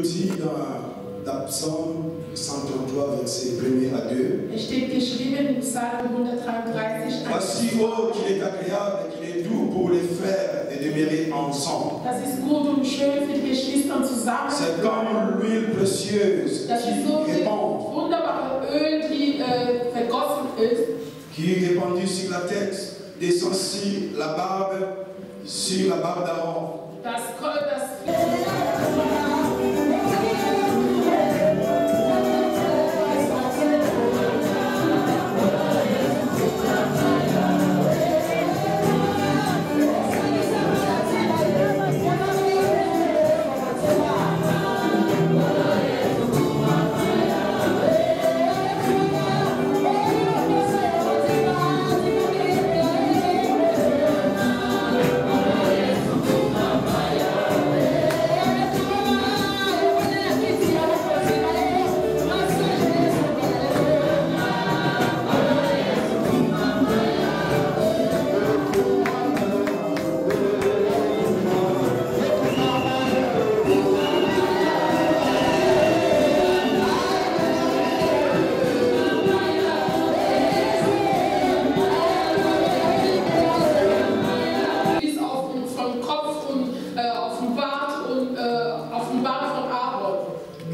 dit dans Psaume 133, versets 1 à 2. Es steht geschrieben im Psalm 133, Voici, oh, qu'il est agréable et qu'il est doux pour les frères de demeurer ensemble. Das ist gut und schön für die Geschwister zusammen. C'est comme l'huile précieuse Das ist so qui wie répand, wunderbare Öl, die vergossen ist. qui est répandue sur la tête, descend sur la barbe d'Aaron. Das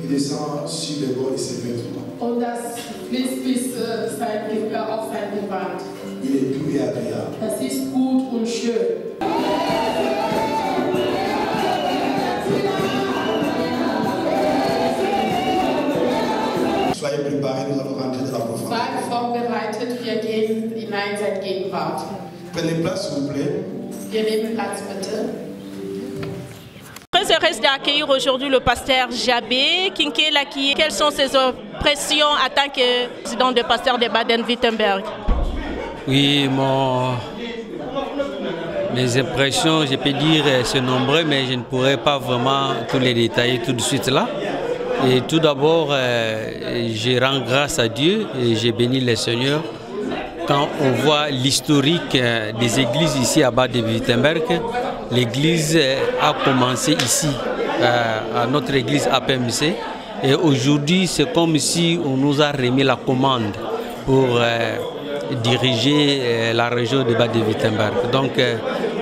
descend sur les bords de ses vêtements. Und das fließt bis auf sein Gewand. Il est doux et agréable. Das ist gut und schön. Soyez préparés, nous allons rentrer dans la profondeur. Seid vorbereitet, wir gehen hinein in seine Gegenwart. Prenez place, s'il vous plaît. Wir nehmen Platz, bitte. Très heureuse d'accueillir aujourd'hui le pasteur Jabé Kinkela. Quelles sont ses impressions en tant que président de pasteur de Baden-Württemberg? Oui, mes impressions, je peux dire, c'est nombreux, mais je ne pourrais pas vraiment tous les détailler tout de suite là. Et tout d'abord, je rends grâce à Dieu et je bénis le Seigneur quand on voit l'historique des églises ici à Baden-Württemberg. L'église a commencé ici, à notre église APMC. Et aujourd'hui, c'est comme si on nous a remis la commande pour diriger la région de Baden-Württemberg. Donc,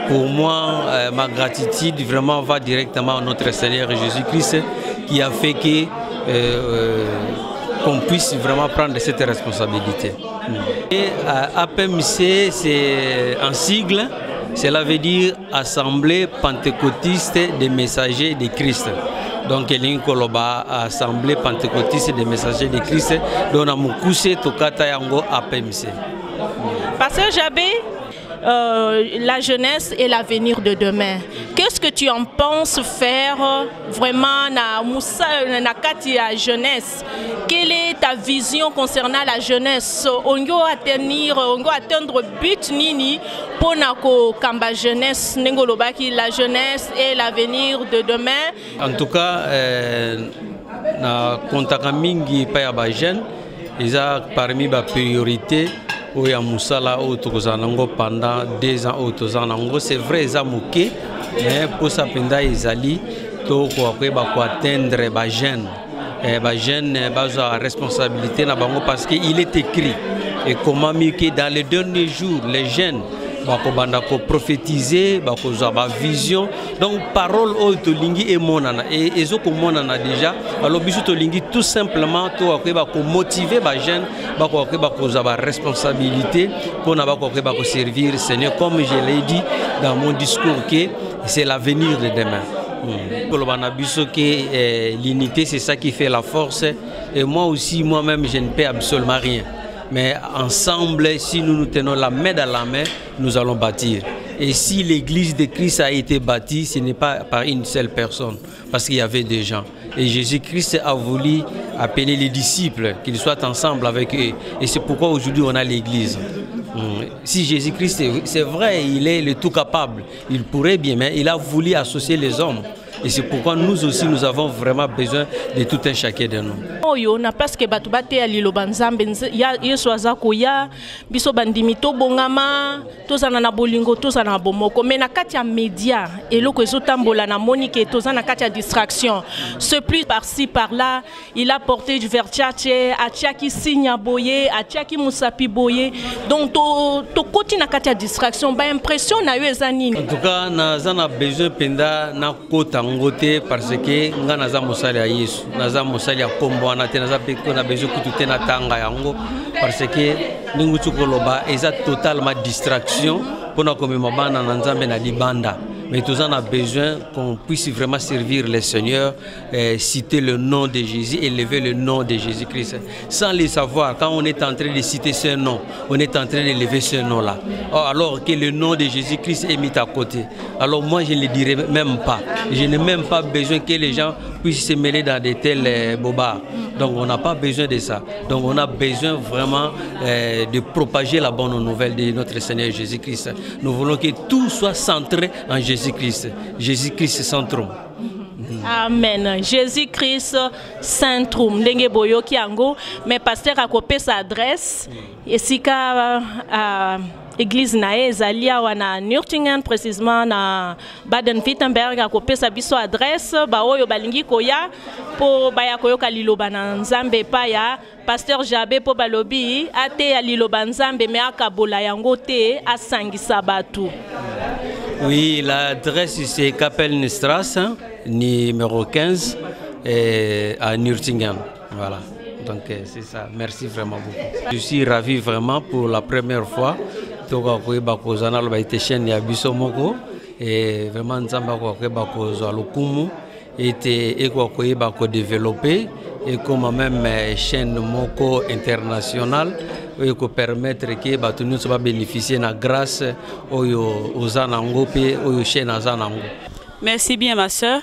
pour moi, ma gratitude vraiment va directement à notre Seigneur Jésus-Christ qui a fait qu'on puisse vraiment prendre cette responsabilité. Et APMC, c'est un sigle. Cela veut dire Assemblée pentecôtiste des messagers de Christ. Donc, l'Inkoloba, Assemblée pentecôtiste des messagers de Christ, dont on a moukousé Tokata Yango APMC. Pasteur Jabé, la jeunesse et l'avenir de demain. Qu'est-ce que tu en penses faire vraiment na kati ya jeunesse? Quelle est ta vision concernant la jeunesse? On doit atteindre but nini pour nako kamba jeunesse nengolobaki la jeunesse et l'avenir de demain. En tout cas, na kontaka mingi pa ya ba jeune, eza parmi ba priorité oya musala o tokozanango pendant 2 ans o tozanango. C'est vrai eza moké, mais pour ça penda ezali to ko atteindre ba jeune. Ba jeune bazwa responsabilité na bango parce que il est écrit et comment mieux que dans les derniers jours les jeunes bakobanda ko prophétiser bakozwa ba vision. Donc parole o tolingi e monana et ezoko monana déjà alors biso tolingi tout simplement to akoba ko motiver ba jeune bakozwa ba responsabilité pour na ko servir Seigneur comme je l'ai dit dans mon discours que c'est l'avenir de demain. L'unité, c'est ça qui fait la force. Et moi aussi, moi-même, je ne paie absolument rien. Mais ensemble, si nous nous tenons la main dans la main, nous allons bâtir. Et si l'église de Christ a été bâtie, ce n'est pas par une seule personne, parce qu'il y avait des gens. Et Jésus-Christ a voulu appeler les disciples, qu'ils soient ensemble avec eux. Et c'est pourquoi aujourd'hui on a l'église. Si Jésus-Christ, c'est vrai, il est le tout capable, il pourrait bien, mais il a voulu associer les hommes. Et c'est pourquoi nous aussi, nous avons vraiment besoin de tout un chacun de nous. Oyo na parce que batu bate ya liloba nzambe ya yesu azako ya biso bandimi to bongama tozana na bolingo tozana na bomoko mais na kati ya média eloko ezotambola na monique tozana na kati ya distraction ce plus par-ci par-là il a porté du vertiache atiaki sinya boye atiaki musapi boye donc to koti na kati ya distraction ba impression na yo eza nini. En tout cas naza na besoin penda na kota ngote parce que nga naza mosali ya yesu naza mosali ya kombo na te naza pe na besoin kutu te na tanga yango parce que ningutu koloba eza totalement distraction pona komema bana na nzambe na libanda. Mais tous on a besoin qu'on puisse vraiment servir le Seigneur, citer le nom de Jésus, élever le nom de Jésus-Christ. Sans le savoir, quand on est en train de citer ce nom, on est en train d'élever ce nom-là. Alors que le nom de Jésus-Christ est mis à côté. Alors moi, je ne le dirai même pas. Je n'ai même pas besoin que les gens puissent se mêler dans de tels bobards. Donc on n'a pas besoin de ça. Donc on a besoin vraiment de propager la bonne nouvelle de notre Seigneur Jésus-Christ. Nous voulons que tout soit centré en Jésus-Christ. Jésus-Christ centrum. Amen. Jésus-Christ centrum. Ndenge boyoki yango, mais pasteur a copié sa adresse. Esika église nae ezali awa na Nürtingen précisément na Baden-Württemberg a copié sa biso adresse ba oyo balingi koya po baya koyoka liloba na nzambe pa ya pasteur Jabé po balobi ate ya liloba nzambe me akabola yango te asangisa batu. Oui, l'adresse c'est Kapelnstrasse, numéro 15 à Nürtingen. Voilà. Donc c'est ça. Merci vraiment beaucoup. Je suis ravi vraiment pour la première fois. Toka koyeba kozana lo baite chaîne ya biso moko et vraiment nzamba ko koyeba kozwa lokumu et ko koyeba ko développer et comme même chaîne moko internationale et ko permettre que ba tunu so ba bénéficier na grâce oyo ozanango pe oyo chaîne azanango. Merci bien ma sœur.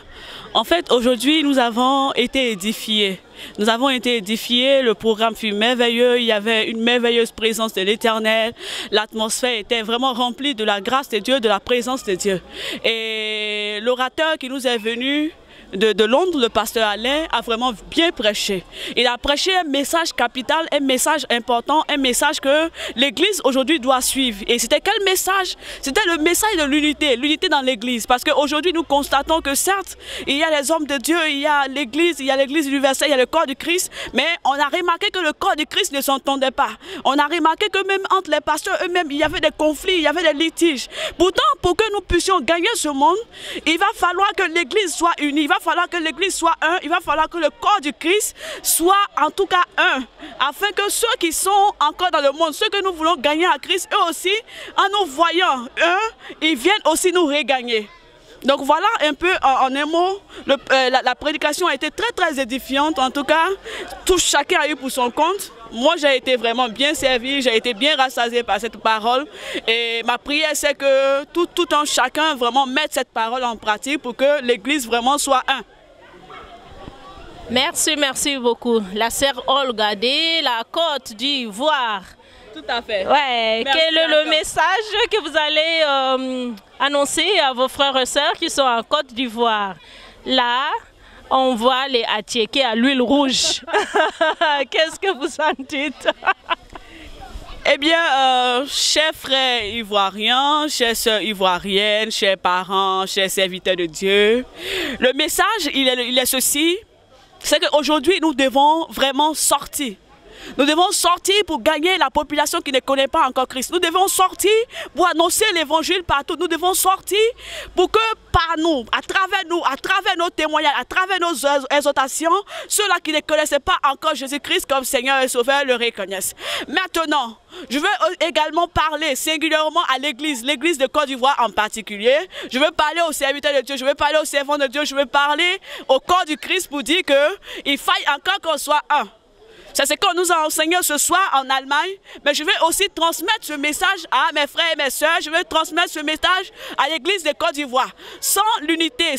En fait, aujourd'hui, nous avons été édifiés. Nous avons été édifiés, le programme fut merveilleux, il y avait une merveilleuse présence de l'Éternel. L'atmosphère était vraiment remplie de la grâce de Dieu, de la présence de Dieu. Et l'orateur qui nous est venu de Londres, le pasteur Alain, a vraiment bien prêché. Il a prêché un message capital, un message important, un message que l'Église aujourd'hui doit suivre. Et c'était quel message? C'était le message de l'unité, l'unité dans l'Église. Parce qu'aujourd'hui, nous constatons que certes, il y a les hommes de Dieu, il y a l'Église universelle, il y a le corps du Christ, mais on a remarqué que le corps du Christ ne s'entendait pas. On a remarqué que même entre les pasteurs eux-mêmes, il y avait des conflits, il y avait des litiges. Pourtant, pour que nous puissions gagner ce monde, il va falloir que l'Église soit unie, il va falloir que l'Église soit un, il va falloir que le corps du Christ soit en tout cas un, afin que ceux qui sont encore dans le monde, ceux que nous voulons gagner à Christ, eux aussi, en nous voyant un, ils viennent aussi nous regagner. Donc voilà un peu en un mot, la prédication a été très édifiante, en tout cas, tout chacun a eu pour son compte. Moi j'ai été vraiment bien servi, j'ai été bien rassasié par cette parole et ma prière c'est que tout un chacun vraiment mette cette parole en pratique pour que l'Église vraiment soit un. Merci beaucoup. La sœur Olga de la Côte d'Ivoire. Tout à fait. Ouais. Quel est le message que vous allez annoncer à vos frères et sœurs qui sont en Côte d'Ivoire? Là, on voit les attiéqués à l'huile rouge. Qu'est-ce que vous en dites? Eh bien, chers frères ivoiriens, chères sœurs ivoiriennes, chers parents, chers serviteurs de Dieu, le message, il est ceci, c'est qu'aujourd'hui, nous devons vraiment sortir. Nous devons sortir pour gagner la population qui ne connaît pas encore Christ. Nous devons sortir pour annoncer l'évangile partout. Nous devons sortir pour que par nous, à travers nos témoignages, à travers nos exhortations, ceux-là qui ne connaissaient pas encore Jésus-Christ comme Seigneur et Sauveur le reconnaissent. Maintenant, je veux également parler singulièrement à l'Église, l'Église de Côte d'Ivoire en particulier. Je veux parler aux serviteurs de Dieu, je veux parler aux servants de Dieu, je veux parler au corps du Christ pour dire qu'il faille encore qu'on soit un. C'est ce qu'on nous a enseigné ce soir en Allemagne, mais je vais aussi transmettre ce message à mes frères et mes sœurs, je vais transmettre ce message à l'église de Côte d'Ivoire. Sans l'unité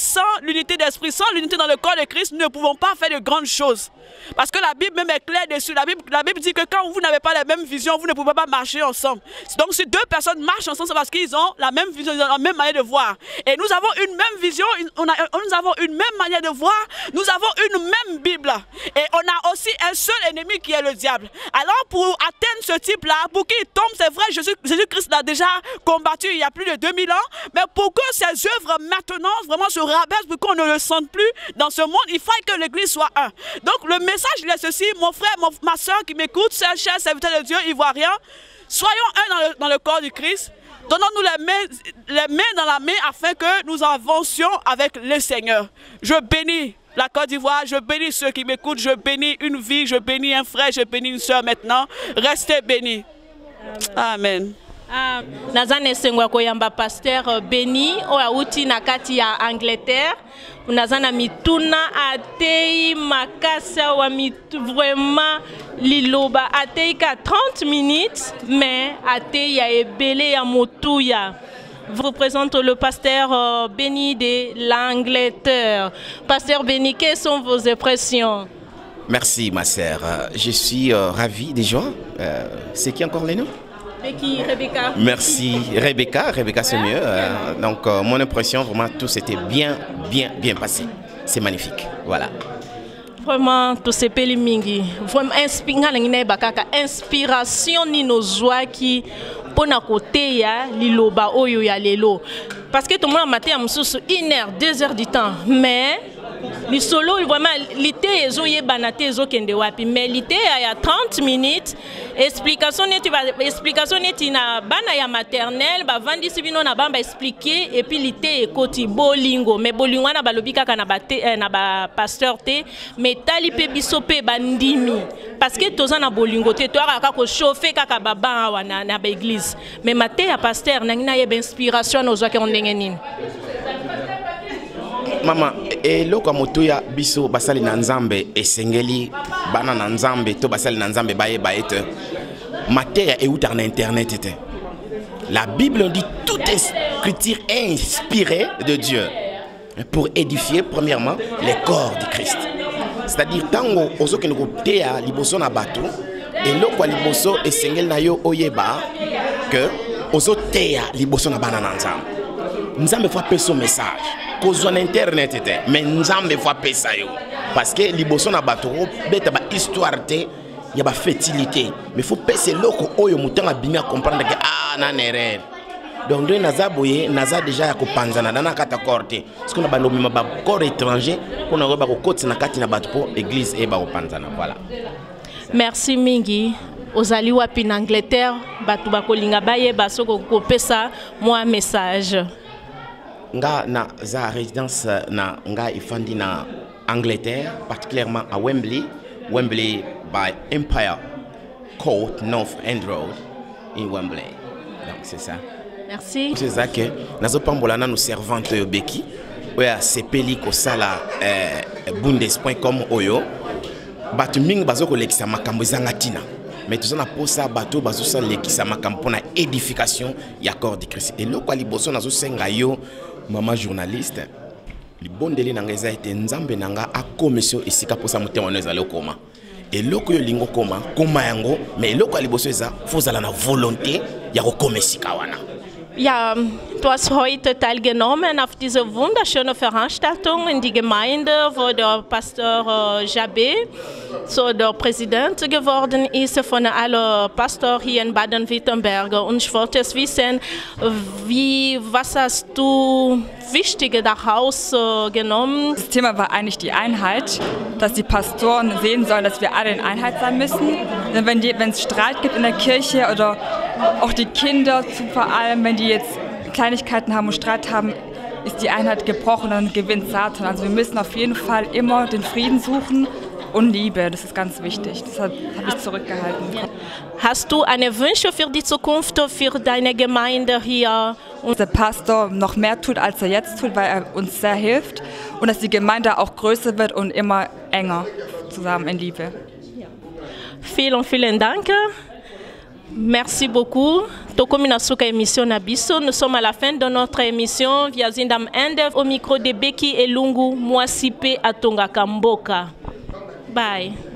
d'esprit, sans l'unité dans le corps de Christ, nous ne pouvons pas faire de grandes choses. Parce que la Bible même est claire dessus. La Bible dit que quand vous n'avez pas la même vision, vous ne pouvez pas marcher ensemble. Donc si deux personnes marchent ensemble, c'est parce qu'ils ont la même vision, ils ont la même manière de voir. Et nous avons une même vision, nous avons une même manière de voir, nous avons une même Bible. Et on a aussi un seul ennemi qui est le diable. Alors pour atteindre ce type-là, pour qu'il tombe, c'est vrai, Jésus-Christ l'a déjà combattu il y a plus de 2000 ans, mais pour que ces œuvres maintenant vraiment se rabaissent, pour qu'on ne le sente plus dans ce monde, il faut que l'Église soit un. Donc le message il est ceci, mon frère, ma soeur qui m'écoute, chers serviteurs de Dieu ivoiriens, soyons un dans le corps du Christ, donnons-nous les mains dans la main afin que nous avancions avec le Seigneur. Je bénis la Côte d'Ivoire, je bénis ceux qui m'écoutent, je bénis une vie, je bénis un frère, je bénis une soeur maintenant. Restez bénis. Amen. Nazane sengwa koyamba pasteur Béni oauti na kati ya Angleterre. Nazana mituna atei makasa wa vraiment liloba atei ka 30 minutes mais atei ya ebele ya motuya. Je vous présente le pasteur Béni de l'Angleterre. Pasteur Béni, quelles sont vos impressions? Merci ma sœur. Je suis ravi déjà. C'est qui encore les noms? Rebecca. Merci Rebecca. Rebecca c'est mieux. Donc mon impression vraiment tout s'était bien passé. C'est magnifique. Voilà. Vraiment tout c'est peli mingi. Vraiment inspiration ni nos joies qui pona côté ya liloba oyo ya lelo. Parce que tout le monde matin à mususu 1h 2h du temps mais li solo vraiment l'été ezo yebana te ezo kende wapi mais l'été ya 30 minutes explication neti na bana ya maternelle ba vandi sibino na bamba expliquer et puis l'été ekoti bolingo mais bolingo na balobi kaka na ba pasteur te mais tali pe biso pe bandimi parce que toza na bolingo te to aka ko chauffer kaka baba wana na ba église mais matin ya pasteur na ngina yeba inspiration no zo ke ndenge nini. Mama, et loko motoya biso basali na nzambe esengeli bana na nzambe to basali na nzambe baye baete materia et outar na internet était. La Bible dit toute écriture est inspirée de Dieu pour édifier premièrement les corps du Christ. C'est-à-dire tango ozo ke ndoko teya liboso na bato et loko liboso esengeli na yo oyeba que ozo teya liboso na bana na nzambe. Nzambe faut passer son message. Cause on internet était, mais nzambe faut passer yo. Parce que liboso na bato beta ba histoire te, y a ba fertilité. Mais faut passer loko oyo mutanga bimi à comprendre que ah na erreur. Donc de naza boye naza déjà ya ko panzana na kata korte. Parce qu'on a ba lomi ba corps étranger, on a ba ko koti na kati na bato po église e ba ko panzana voilà. Merci mingi. Ozali wapi na Angleterre, batu bakolinga baye basoko kopesa moi message. Nga na za résidence na nga ifandi na Angleterre, particulièrement à Wembley by Empire Court North End Road in Wembley. Donc c'est ça. Merci. C'est ça que nazo pambola na nous servante Beki. Oya sepeli ko sala bundes.com oyo. Batu mingi bazoko lekisa makambo zanga tina. Mais tout ça na posa bateau bazo sa lekisa makambo pona édification ya corps de Christ. Et loko liboso nazo senga yo maman journaliste. Li bondeli nanga eza ete nzambe nanga a commission esika posa motema no ezale koma. Et loko yo lingo koma yango mais loko liboso eza fozala na volonté ya ko komesika wana. Ja, du hast heute teilgenommen auf diese wunderschöne Veranstaltung in die Gemeinde, wo der Pastor Jabé so der Präsident geworden ist von allen Pastor hier in Baden-Württemberg. Und ich wollte es wissen, was hast du Wichtige daraus genommen? Das Thema war eigentlich die Einheit, dass die Pastoren sehen sollen, dass wir alle in Einheit sein müssen. Denn wenn es Streit gibt in der Kirche oder auch die Kinder, vor allem wenn die jetzt Kleinigkeiten haben und Streit haben, ist die Einheit gebrochen, dann gewinnt Satan. Also wir müssen auf jeden Fall immer den Frieden suchen und Liebe, das ist ganz wichtig. Deshalb habe ich zurückgehalten. Hast du eine Wünsche für die Zukunft, für deine Gemeinde hier? Und der Pastor noch mehr tut, als er jetzt tut, weil er uns sehr hilft und dass die Gemeinde auch größer wird und immer enger zusammen in Liebe. Vielen Dank. Merci beaucoup. Nous sommes à la fin de notre émission. Wir sind am Ende au micro de Becky Elungu, Mwasipe Atonga Kamboka. Bye.